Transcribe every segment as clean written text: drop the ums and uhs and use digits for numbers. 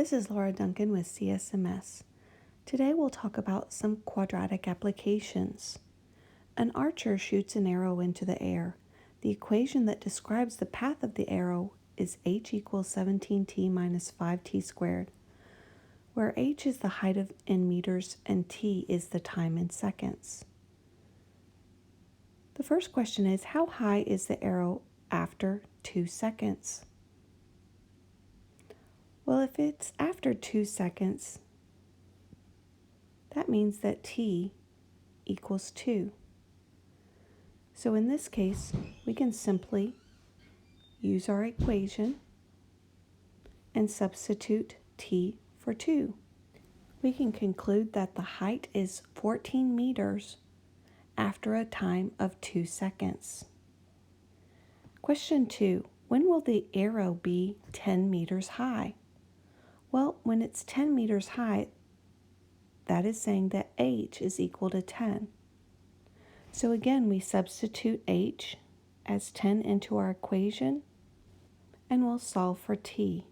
This is Laura Duncan with CSMS. Today we'll talk about some quadratic applications. An archer shoots an arrow into the air. The equation that describes the path of the arrow is h equals 17t minus 5t squared, where h is the height in meters and t is the time in seconds. The first question is, how high is the arrow after 2 seconds? Well, if it's after 2 seconds, that means that t equals 2. So in this case, we can simply use our equation and substitute t for 2. We can conclude that the height is 14 meters after a time of 2 seconds. Question 2. When will the arrow be 10 meters high? Well, when it's 10 meters high, that is saying that h is equal to 10. So again, we substitute h as 10 into our equation, and we'll solve for t.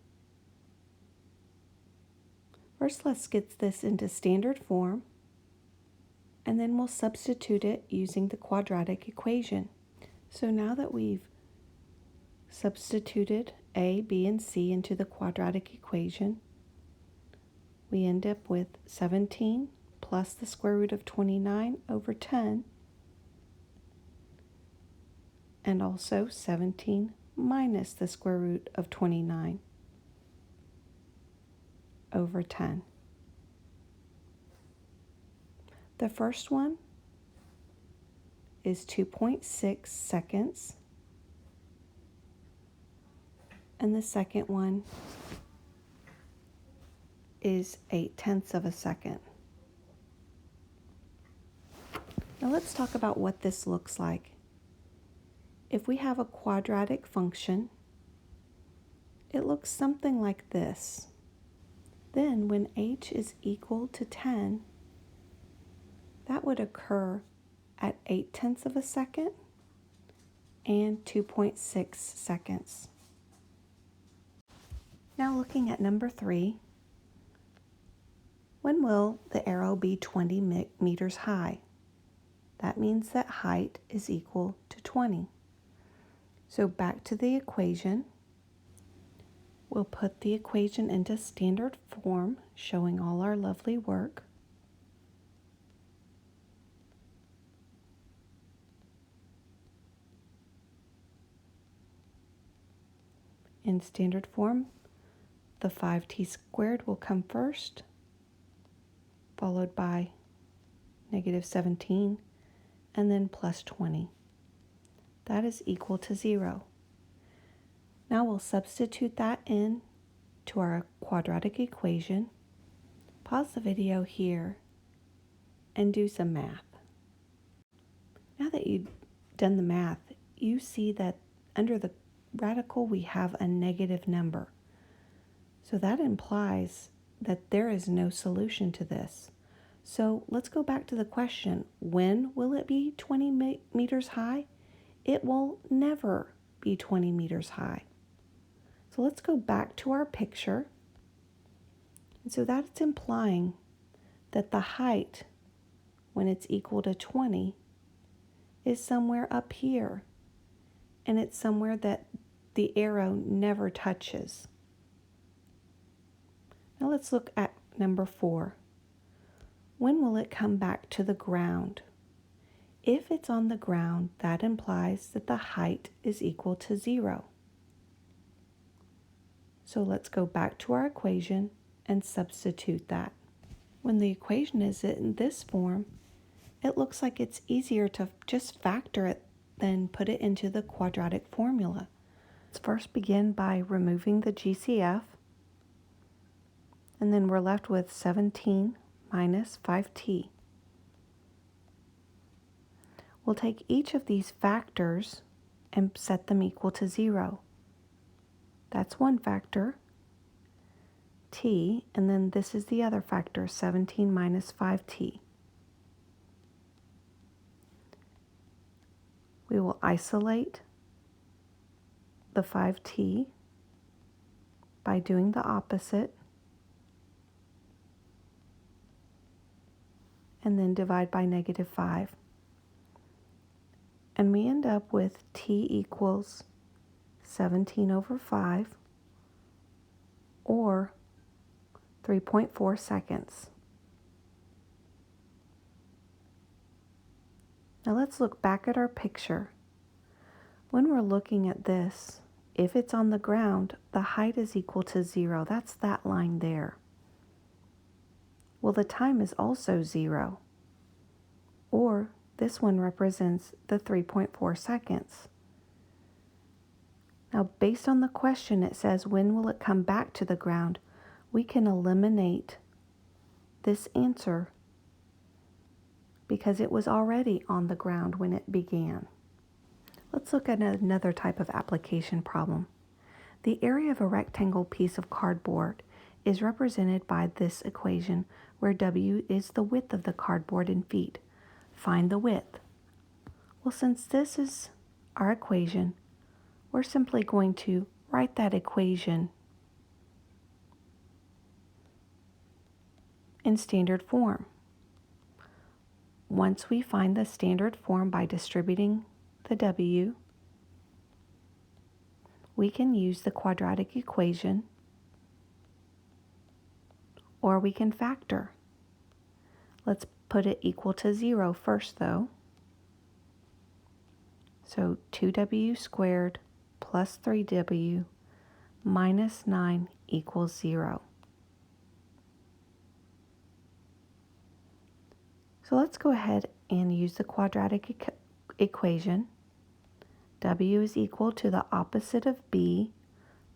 First, let's get this into standard form, and then we'll substitute it using the quadratic equation. So now that we've substituted a, b, and c into the quadratic equation, we end up with 17 plus the square root of 29 over 10, and also 17 minus the square root of 29 over 10. The first one is 2.6 seconds, and the second one is 0.8 of a second. Now let's talk about what this looks like. If we have a quadratic function, it looks something like this. Then when h is equal to 10, that would occur at 0.8 of a second and 2.6 seconds. Now looking at number 3, when will the arrow be 20 meters high? That means that height is equal to 20. So back to the equation. We'll put the equation into standard form, showing all our lovely work. In standard form, the 5t squared will come first, followed by negative 17, and then plus 20. That is equal to 0. Now we'll substitute that in to our quadratic equation. Pause the video here and do some math. Now that you've done the math, you see that under the radical we have a negative number. So that implies that there is no solution to this. So let's go back to the question. When will it be 20 meters high? It will never be 20 meters high. So let's go back to our picture. And so that's implying that the height, when it's equal to 20, is somewhere up here. And it's somewhere that the arrow never touches. Now let's look at number 4. When will it come back to the ground? If it's on the ground, that implies that the height is equal to 0. So let's go back to our equation and substitute that. When the equation is in this form, it looks like it's easier to just factor it than put it into the quadratic formula. Let's first begin by removing the GCF, and then we're left with 17 minus 5t. We'll take each of these factors and set them equal to 0. That's one factor, t, and then this is the other factor, 17 minus 5t. We will isolate the 5t by doing the opposite and then divide by -5. And we end up with t equals 17/5, or 3.4 seconds. Now let's look back at our picture. When we're looking at this, if it's on the ground, the height is equal to 0. That's that line there. Well, the time is also 0. Or this one represents the 3.4 seconds. Now, based on the question, it says, when will it come back to the ground? We can eliminate this answer because it was already on the ground when it began. Let's look at another type of application problem. The area of a rectangle piece of cardboard is represented by this equation where W is the width of the cardboard in feet. Find the width. Well, since this is our equation, we're simply going to write that equation in standard form. Once we find the standard form by distributing the W, we can use the quadratic equation, or we can factor. Let's put it equal to 0 first, though. So 2W squared plus 3W minus 9 equals 0. So let's go ahead and use the quadratic equation. W is equal to the opposite of B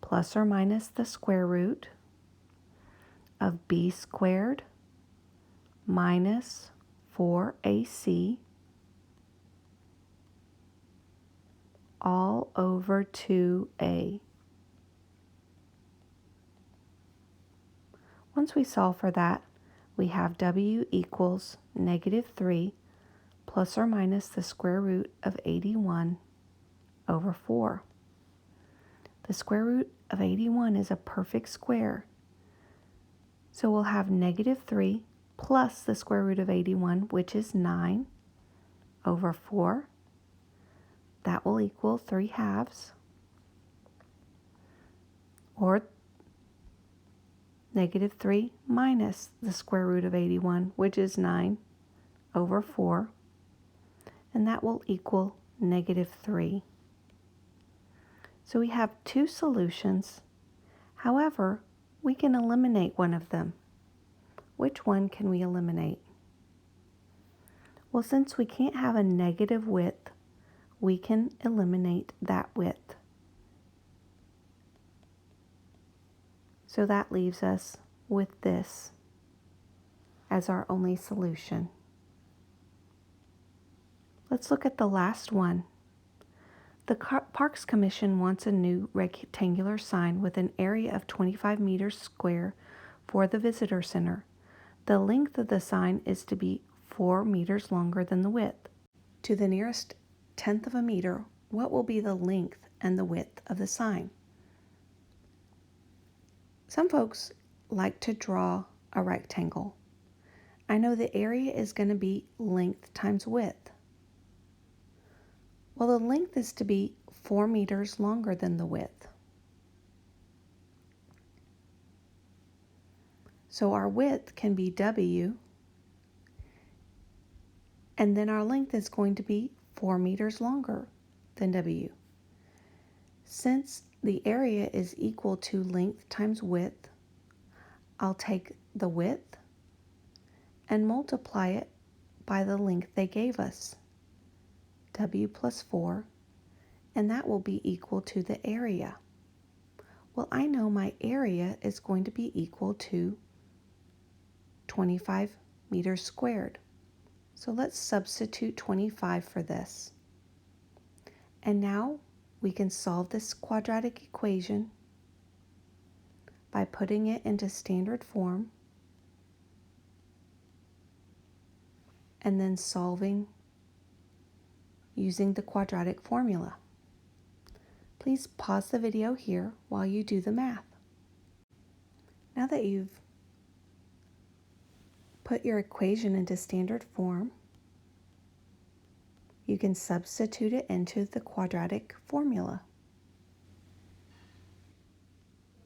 plus or minus the square root of B squared minus 4AC all over 2A. Once we solve for that, we have W equals -3 plus or minus the square root of 81 over 4. The square root of 81 is a perfect square. So we'll have -3 plus the square root of 81, which is 9 over 4. That will equal 3/2. Or -3 minus the square root of 81, which is 9 over 4. And that will equal -3. So we have two solutions. However, we can eliminate one of them. Which one can we eliminate? Well, since we can't have a negative width, we can eliminate that width. So that leaves us with this as our only solution. Let's look at the last one. The Parks Commission wants a new rectangular sign with an area of 25 meters square for the visitor center. The length of the sign is to be 4 meters longer than the width. To the nearest tenth of a meter, what will be the length and the width of the sign? Some folks like to draw a rectangle. I know the area is going to be length times width. Well, the length is to be 4 meters longer than the width. So our width can be W, and then our length is going to be 4 meters longer than W. Since the area is equal to length times width, I'll take the width and multiply it by the length they gave us, W plus 4, and that will be equal to the area. Well, I know my area is going to be equal to 25 meters squared. So let's substitute 25 for this. And now we can solve this quadratic equation by putting it into standard form and then solving using the quadratic formula. Please pause the video here while you do the math. Now that you've put your equation into standard form, you can substitute it into the quadratic formula.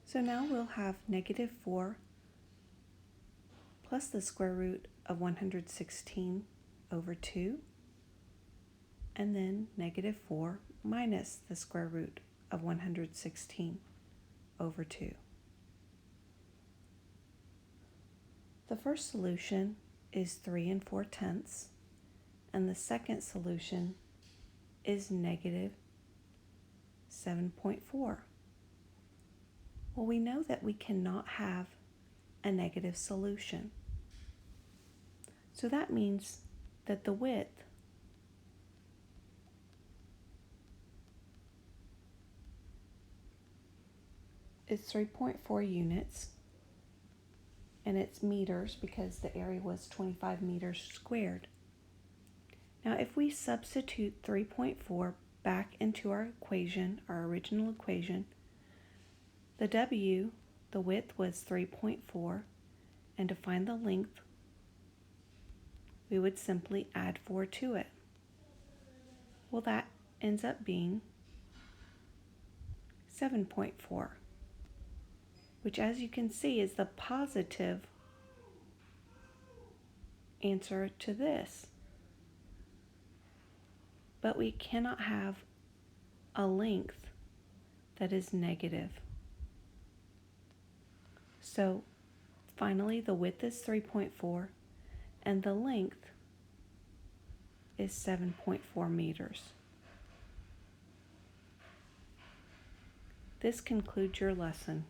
So now we'll have -4 plus the square root of 116 over 2, and then -4 minus the square root of 116 over 2. The first solution is 3 4/10, and the second solution is -7.4. Well, we know that we cannot have a negative solution. So that means that the width is 3.4 units, and it's meters because the area was 25 meters squared. Now, if we substitute 3.4 back into our equation, our original equation, the W, the width was 3.4, and to find the length, we would simply add 4 to it. Well, that ends up being 7.4, which, as you can see, is the positive answer to this. But we cannot have a length that is negative. So finally, the width is 3.4 and the length is 7.4 meters. This concludes your lesson.